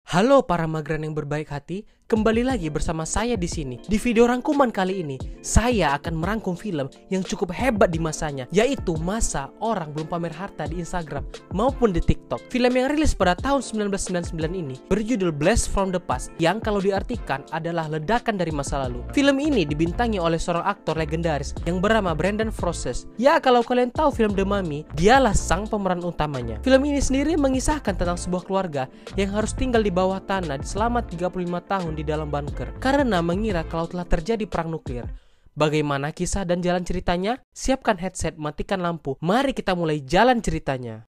Halo para migran yang berbaik hati, kembali lagi bersama saya di sini. Di video rangkuman kali ini, saya akan merangkum film yang cukup hebat di masanya, yaitu masa orang belum pamer harta di Instagram maupun di TikTok. Film yang rilis pada tahun 1999 ini berjudul Blast from the Past, yang kalau diartikan adalah ledakan dari masa lalu. Film ini dibintangi oleh seorang aktor legendaris yang bernama Brendan Fraser. Ya, kalau kalian tahu film The Mummy, dialah sang pemeran utamanya. Film ini sendiri mengisahkan tentang sebuah keluarga yang harus tinggal di bawah tanah selama 35 tahun di dalam bunker karena mengira kalau telah terjadi perang nuklir. Bagaimana kisah dan jalan ceritanya? Siapkan headset, matikan lampu. Mari kita mulai jalan ceritanya.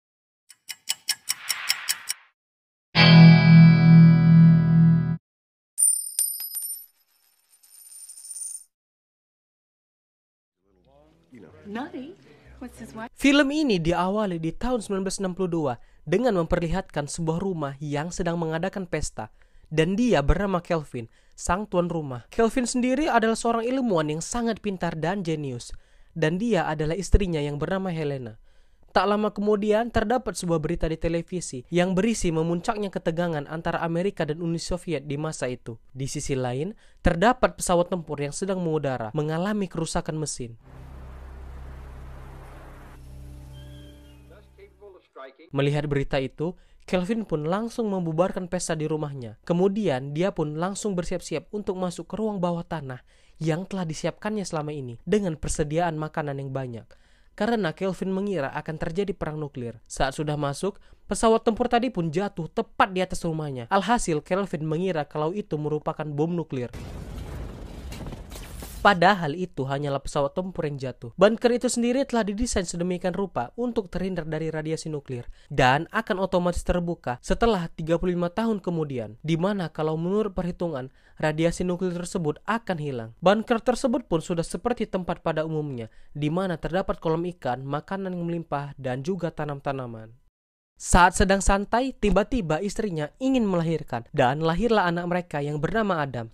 Film ini diawali di tahun 1962 dengan memperlihatkan sebuah rumah yang sedang mengadakan pesta, dan dia bernama Kelvin, sang tuan rumah. Kelvin sendiri adalah seorang ilmuwan yang sangat pintar dan jenius, dan dia adalah istrinya yang bernama Helena. Tak lama kemudian terdapat sebuah berita di televisi yang berisi memuncaknya ketegangan antara Amerika dan Uni Soviet di masa itu. Di sisi lain, terdapat pesawat tempur yang sedang mengudara mengalami kerusakan mesin. Melihat berita itu, Kelvin pun langsung membubarkan pesta di rumahnya. Kemudian dia pun langsung bersiap-siap untuk masuk ke ruang bawah tanah yang telah disiapkannya selama ini dengan persediaan makanan yang banyak. Karena Kelvin mengira akan terjadi perang nuklir. Saat sudah masuk, pesawat tempur tadi pun jatuh tepat di atas rumahnya. Alhasil Kelvin mengira kalau itu merupakan bom nuklir. Padahal itu hanyalah pesawat tempur yang jatuh. Bunker itu sendiri telah didesain sedemikian rupa untuk terhindar dari radiasi nuklir dan akan otomatis terbuka setelah 35 tahun kemudian, di mana kalau menurut perhitungan radiasi nuklir tersebut akan hilang. Bunker tersebut pun sudah seperti tempat pada umumnya, di mana terdapat kolam ikan, makanan yang melimpah, dan juga tanam-tanaman. Saat sedang santai, tiba-tiba istrinya ingin melahirkan, dan lahirlah anak mereka yang bernama Adam.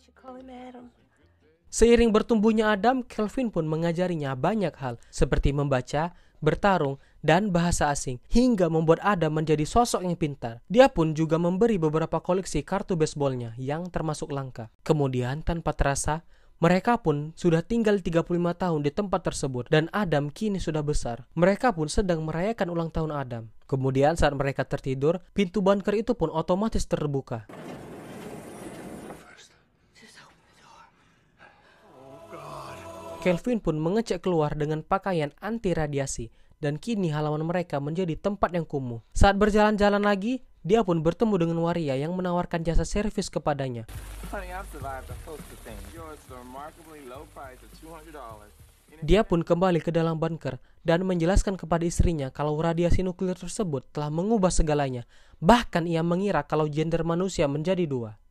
Seiring bertumbuhnya Adam, Kelvin pun mengajarinya banyak hal, seperti membaca, bertarung, dan bahasa asing, hingga membuat Adam menjadi sosok yang pintar. Dia pun juga memberi beberapa koleksi kartu baseballnya yang termasuk langka. Kemudian, tanpa terasa, mereka pun sudah tinggal 35 tahun di tempat tersebut, dan Adam kini sudah besar. Mereka pun sedang merayakan ulang tahun Adam. Kemudian saat mereka tertidur, pintu bunker itu pun otomatis terbuka. Kelvin pun mengecek keluar dengan pakaian anti radiasi, dan kini halaman mereka menjadi tempat yang kumuh. Saat berjalan-jalan lagi, dia pun bertemu dengan waria yang menawarkan jasa servis kepadanya. Dia pun kembali ke dalam bunker dan menjelaskan kepada istrinya kalau radiasi nuklir tersebut telah mengubah segalanya. Bahkan ia mengira kalau gender manusia menjadi dua.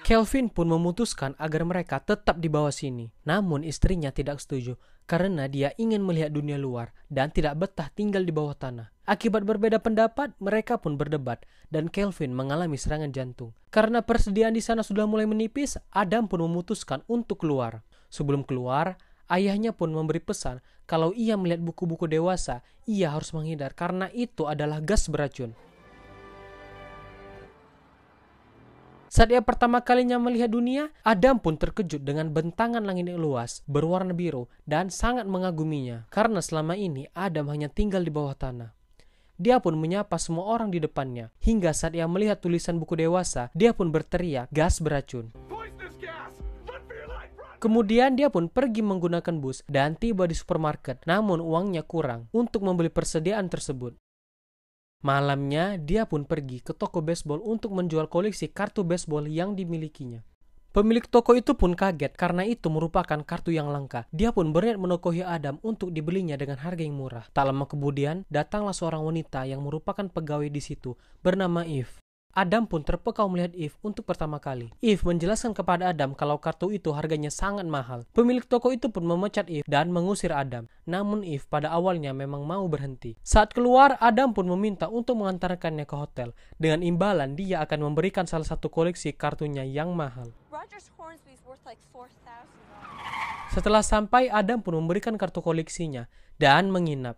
Kelvin pun memutuskan agar mereka tetap di bawah sini. Namun istrinya tidak setuju karena dia ingin melihat dunia luar dan tidak betah tinggal di bawah tanah. Akibat berbeda pendapat, mereka pun berdebat dan Kelvin mengalami serangan jantung. Karena persediaan di sana sudah mulai menipis, Adam pun memutuskan untuk keluar. Sebelum keluar, ayahnya pun memberi pesan kalau ia melihat buku-buku dewasa, ia harus menghindar karena itu adalah gas beracun. Saat ia pertama kalinya melihat dunia, Adam pun terkejut dengan bentangan langit yang luas, berwarna biru, dan sangat mengaguminya. Karena selama ini, Adam hanya tinggal di bawah tanah. Dia pun menyapa semua orang di depannya. Hingga saat ia melihat tulisan buku dewasa, dia pun berteriak, gas beracun. Kemudian dia pun pergi menggunakan bus dan tiba di supermarket, namun uangnya kurang untuk membeli persediaan tersebut. Malamnya, dia pun pergi ke toko baseball untuk menjual koleksi kartu baseball yang dimilikinya. Pemilik toko itu pun kaget karena itu merupakan kartu yang langka. Dia pun berniat menokohi Adam untuk dibelinya dengan harga yang murah. Tak lama kemudian, datanglah seorang wanita yang merupakan pegawai di situ, bernama Eve. Adam pun terpekau melihat Eve untuk pertama kali. Eve menjelaskan kepada Adam kalau kartu itu harganya sangat mahal. Pemilik toko itu pun memecat Eve dan mengusir Adam. Namun Eve pada awalnya memang mau berhenti. Saat keluar, Adam pun meminta untuk mengantarkannya ke hotel. Dengan imbalan, dia akan memberikan salah satu koleksi kartunya yang mahal. Setelah sampai, Adam pun memberikan kartu koleksinya dan menginap.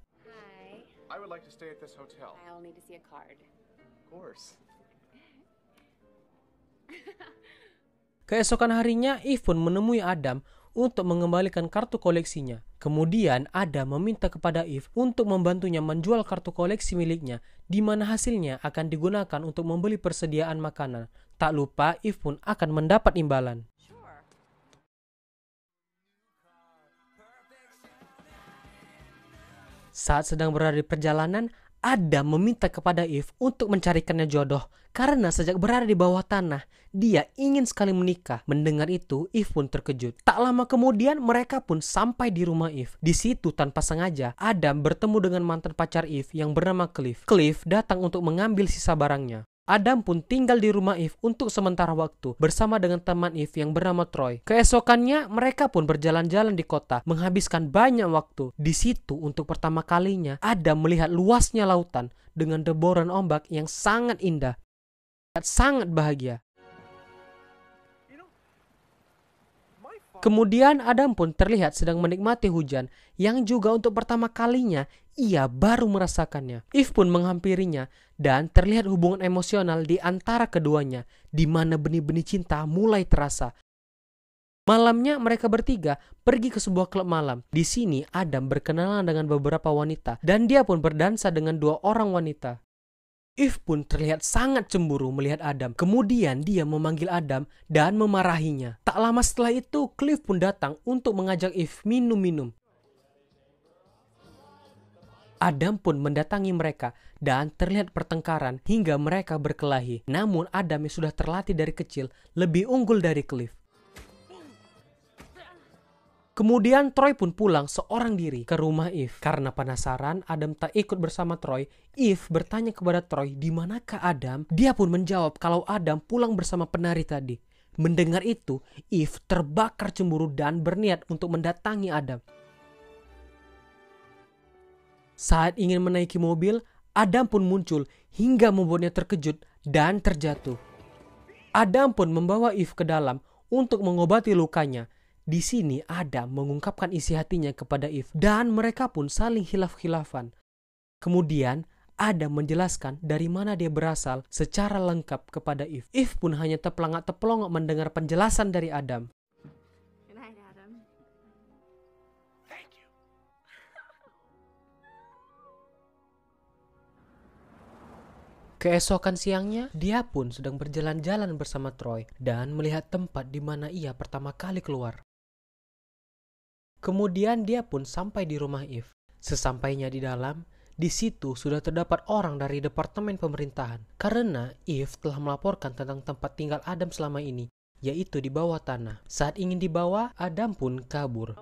like to stay at this hotel? I'll need to see a card. Of course. Keesokan harinya, Eve pun menemui Adam untuk mengembalikan kartu koleksinya. Kemudian Adam meminta kepada Eve untuk membantunya menjual kartu koleksi miliknya, di mana hasilnya akan digunakan untuk membeli persediaan makanan. Tak lupa, Eve pun akan mendapat imbalan. Saat sedang berada di perjalanan, Adam meminta kepada Eve untuk mencarikannya jodoh karena sejak berada di bawah tanah, dia ingin sekali menikah. Mendengar itu, Eve pun terkejut. Tak lama kemudian, mereka pun sampai di rumah Eve. Di situ tanpa sengaja, Adam bertemu dengan mantan pacar Eve yang bernama Cliff. Cliff datang untuk mengambil sisa barangnya. Adam pun tinggal di rumah Eve untuk sementara waktu bersama dengan teman Eve yang bernama Troy. Keesokannya mereka pun berjalan-jalan di kota, menghabiskan banyak waktu. Di situ untuk pertama kalinya Adam melihat luasnya lautan dengan deburan ombak yang sangat indah. Sangat bahagia. Kemudian Adam pun terlihat sedang menikmati hujan yang juga untuk pertama kalinya ia baru merasakannya. Eve pun menghampirinya dan terlihat hubungan emosional di antara keduanya di mana benih-benih cinta mulai terasa. Malamnya mereka bertiga pergi ke sebuah klub malam. Di sini Adam berkenalan dengan beberapa wanita dan dia pun berdansa dengan 2 orang wanita. Eve pun terlihat sangat cemburu melihat Adam. Kemudian dia memanggil Adam dan memarahinya. Tak lama setelah itu, Cliff pun datang untuk mengajak Eve minum-minum. Adam pun mendatangi mereka dan terlihat pertengkaran hingga mereka berkelahi. Namun Adam yang sudah terlatih dari kecil lebih unggul dari Cliff. Kemudian Troy pun pulang seorang diri ke rumah Eve. Karena penasaran, Adam tak ikut bersama Troy. Eve bertanya kepada Troy, di manakah Adam? Dia pun menjawab kalau Adam pulang bersama penari tadi. Mendengar itu, Eve terbakar cemburu dan berniat untuk mendatangi Adam. Saat ingin menaiki mobil, Adam pun muncul hingga membuatnya terkejut dan terjatuh. Adam pun membawa Eve ke dalam untuk mengobati lukanya. Di sini Adam mengungkapkan isi hatinya kepada Eve dan mereka pun saling khilaf-khilafan. Kemudian Adam menjelaskan dari mana dia berasal secara lengkap kepada Eve. Eve pun hanya terpelangak-terpelongok mendengar penjelasan dari Adam. Good night, Adam. Thank you. Keesokan siangnya, dia pun sedang berjalan-jalan bersama Troy dan melihat tempat di mana ia pertama kali keluar. Kemudian dia pun sampai di rumah Eve. Sesampainya di dalam, di situ sudah terdapat orang dari departemen pemerintahan. Karena Eve telah melaporkan tentang tempat tinggal Adam selama ini, yaitu di bawah tanah. Saat ingin dibawa, Adam pun kabur.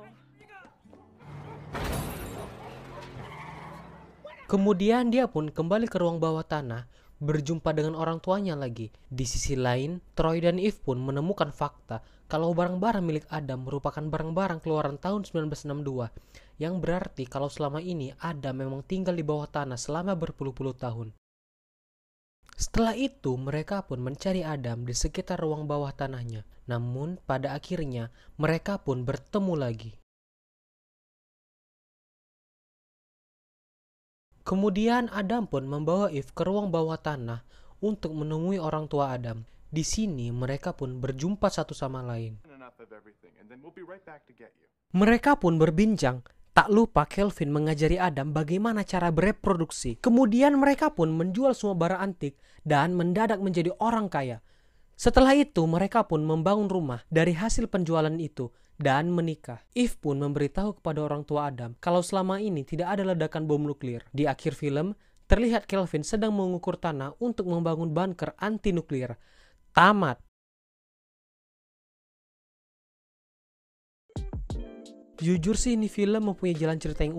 Kemudian dia pun kembali ke ruang bawah tanah, berjumpa dengan orang tuanya lagi. Di sisi lain, Troy dan Eve pun menemukan fakta kalau barang-barang milik Adam merupakan barang-barang keluaran tahun 1962, yang berarti kalau selama ini Adam memang tinggal di bawah tanah selama berpuluh-puluh tahun. Setelah itu, mereka pun mencari Adam di sekitar ruang bawah tanahnya. Namun, pada akhirnya, mereka pun bertemu lagi. Kemudian Adam pun membawa Eve ke ruang bawah tanah untuk menemui orang tua Adam. Di sini mereka pun berjumpa satu sama lain. Mereka pun berbincang. Tak lupa Kelvin mengajari Adam bagaimana cara bereproduksi. Kemudian mereka pun menjual semua barang antik dan mendadak menjadi orang kaya. Setelah itu mereka pun membangun rumah dari hasil penjualan itu dan menikah. Eve pun memberitahu kepada orang tua Adam kalau selama ini tidak ada ledakan bom nuklir. Di akhir film, terlihat Kelvin sedang mengukur tanah untuk membangun bunker anti nuklir. Tamat. Jujur sih ini film mempunyai jalan cerita yang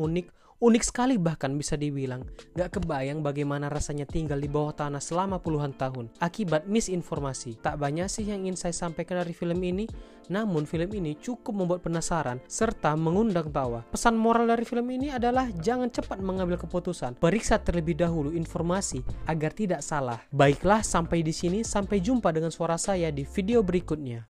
unik sekali bahkan bisa dibilang. Gak kebayang bagaimana rasanya tinggal di bawah tanah selama puluhan tahun akibat misinformasi. Tak banyak sih yang ingin saya sampaikan dari film ini, namun film ini cukup membuat penasaran serta mengundang tawa. Pesan moral dari film ini adalah jangan cepat mengambil keputusan. Periksa terlebih dahulu informasi agar tidak salah. Baiklah, sampai di sini. Sampai jumpa dengan suara saya di video berikutnya.